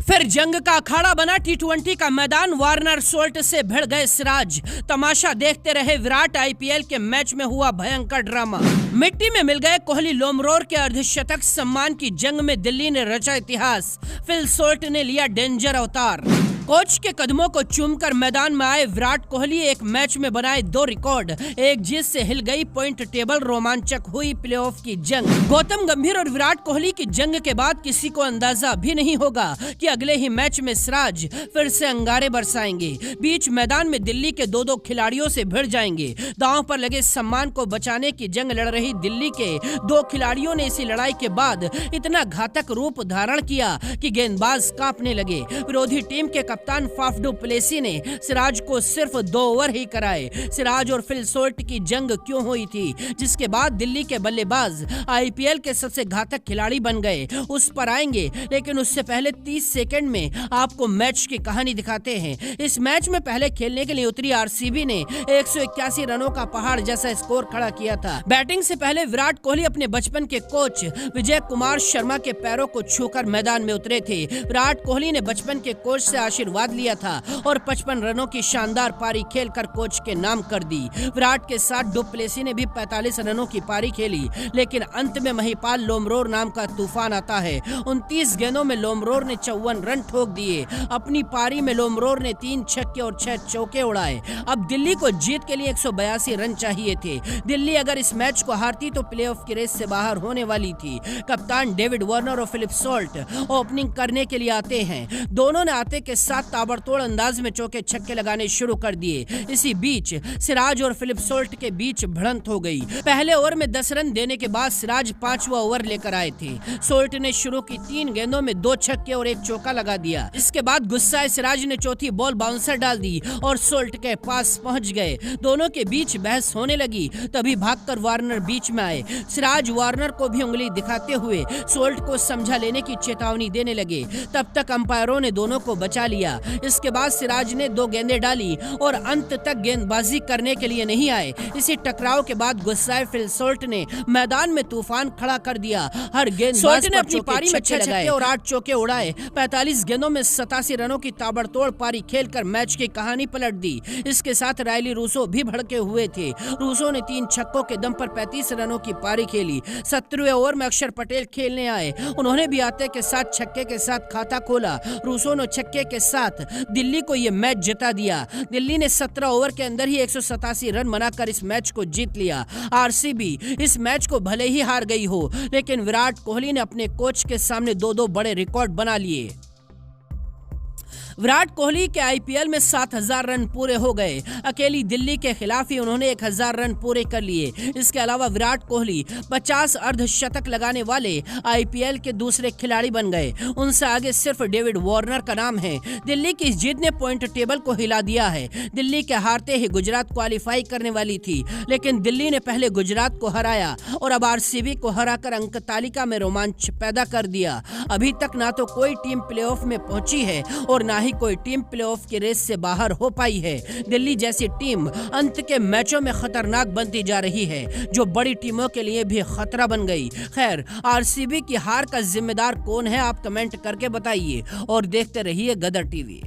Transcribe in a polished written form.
फिर जंग का अखाड़ा बना टी20 का मैदान। वार्नर सोल्ट से भिड़ गए सिराज। तमाशा देखते रहे विराट। आईपीएल के मैच में हुआ भयंकर ड्रामा। मिट्टी में मिल गए कोहली। लोमरोर के अर्धशतक सम्मान की जंग में दिल्ली ने रचा इतिहास। फिल सोल्ट ने लिया डेंजर अवतार। कोच के कदमों को चूमकर मैदान में आए विराट कोहली। एक मैच में बनाए 2 रिकॉर्ड। एक जीत से हिल गई पॉइंट टेबल। रोमांचक हुई प्लेऑफ की जंग। गौतम गंभीर और विराट कोहली की जंग के बाद किसी को अंदाजा भी नहीं होगा कि अगले ही मैच में सिराज फिर से अंगारे बरसाएंगे। बीच मैदान में दिल्ली के 2-2 खिलाड़ियों से भिड़ जाएंगे। दांव पर लगे सम्मान को बचाने की जंग लड़ रही दिल्ली के 2 खिलाड़ियों ने इसी लड़ाई के बाद इतना घातक रूप धारण किया कि गेंदबाज कांपने लगे। विरोधी टीम के कप्तान फाफ डू प्लेसी ने सिराज को सिर्फ 2 ओवर ही कराए। सिराज और फिल सोल्ट की जंग क्यों हुई थी, जिसके बाद दिल्ली के बल्लेबाज आईपीएल के सबसे घातक खिलाड़ी बन गए, उस पर आएंगे। लेकिन उससे पहले 30 सेकंड में आपको मैच की कहानी दिखाते हैं। इस मैच में पहले खेलने के लिए उतरी आरसीबी ने 181 रनों का पहाड़ जैसा स्कोर खड़ा किया था। बैटिंग से पहले विराट कोहली अपने बचपन के कोच विजय कुमार शर्मा के पैरों को छूकर मैदान में उतरे थे। विराट कोहली ने बचपन के कोच से आशीर्वाद लिया था और 55 रनों की शानदार पारी खेलकर कोच के नाम कर दी। विराट के साथ डू प्लेसी ने भी 45 रनों की पारी खेली, लेकिन अंत में महिपाल लोमरोर नाम का तूफान आता है। 29 गेंदों में लोमरोर ने 54 रन ठोक दिए। अपनी पारी में लोमरोर ने 3 छक्के और 6 चौके उड़ाए। अब दिल्ली को जीत के लिए 182 रन चाहिए थे। दिल्ली अगर इस मैच को हारती तो प्लेऑफ की रेस से बाहर होने वाली थी। कप्तान डेविड वार्नर और फिलिप सोल्ट ओपनिंग करने के लिए आते हैं। दोनों ने आते के साथ ताबड़तोड़ अंदाज में चौके छक्के लगाने शुरू कर दिए। इसी बीच सिराज और फिलिप सोल्ट के बीच भिड़ंत हो गई। पहले ओवर में 10 रन देने के बाद सिराज 5वां ओवर लेकर आए थे। सोल्ट ने शुरू की 3 गेंदों में 2 छक्के और 1 चौका लगा दिया। इसके बाद गुस्साए सिराज ने चौथी बॉल बाउंसर डाल दी और सोल्ट के पास पहुंच गए। दोनों के बीच बहस होने लगी। तभी भागकर वार्नर बीच में आए। सिराज वार्नर को भी उंगली दिखाते हुए सोल्ट को समझा लेने की चेतावनी देने लगे। तब तक अंपायरों ने दोनों को बचा लिया। इसके बाद सिराज ने 2 गेंदें डाली और अंत तक गेंदबाजी करने के लिए नहीं आए। इसी टकराव के बाद गुस्साए फिल सोल्ट ने मैदान में तूफान खड़ा कर दिया। हर गेंदबाज ने अपनी पारी में 6 छक्के और 8 चौके उड़ाए। 45 गेंदों में 87 रनों की ताबड़तोड़ पारी खेलकर मैच की कहानी पलट दी। इसके साथ रायली रूसो भी भड़के हुए थे। रूसो ने 3 छक्कों के दम पर 35 रनों की पारी खेली। 17वें ओवर में अक्षर पटेल खेलने आए। उन्होंने भी आते के साथ छक्के के साथ खाता खोला। रूसो ने छक्के के साथ दिल्ली को यह मैच जिता दिया। दिल्ली ने 17 ओवर के अंदर ही 187 रन बनाकर इस मैच को जीत लिया। आरसीबी इस मैच को भले ही हार गई हो, लेकिन विराट कोहली ने अपने कोच के सामने 2-2 बड़े रिकॉर्ड बना लिए। विराट कोहली के आईपीएल में 7000 रन पूरे हो गए। अकेली दिल्ली के खिलाफ ही उन्होंने 1000 रन पूरे कर लिए। इसके अलावा विराट कोहली 50 अर्धशतक लगाने वाले आईपीएल के दूसरे खिलाड़ी बन गए। उनसे आगे सिर्फ डेविड वार्नर का नाम है। दिल्ली की इस जीत ने पॉइंट टेबल को हिला दिया है। दिल्ली के हारते ही गुजरात क्वालिफाई करने वाली थी, लेकिन दिल्ली ने पहले गुजरात को हराया और अब आरसीबी को हराकर अंक तालिका में रोमांच पैदा कर दिया। अभी तक ना तो कोई टीम प्लेऑफ में पहुंची है और ना ही कोई टीम प्लेऑफ की रेस से बाहर हो पाई है। दिल्ली जैसी टीम अंत के मैचों में खतरनाक बनती जा रही है, जो बड़ी टीमों के लिए भी खतरा बन गई। खैर, आरसीबी की हार का जिम्मेदार कौन है, आप कमेंट करके बताइए और देखते रहिए गदर टीवी।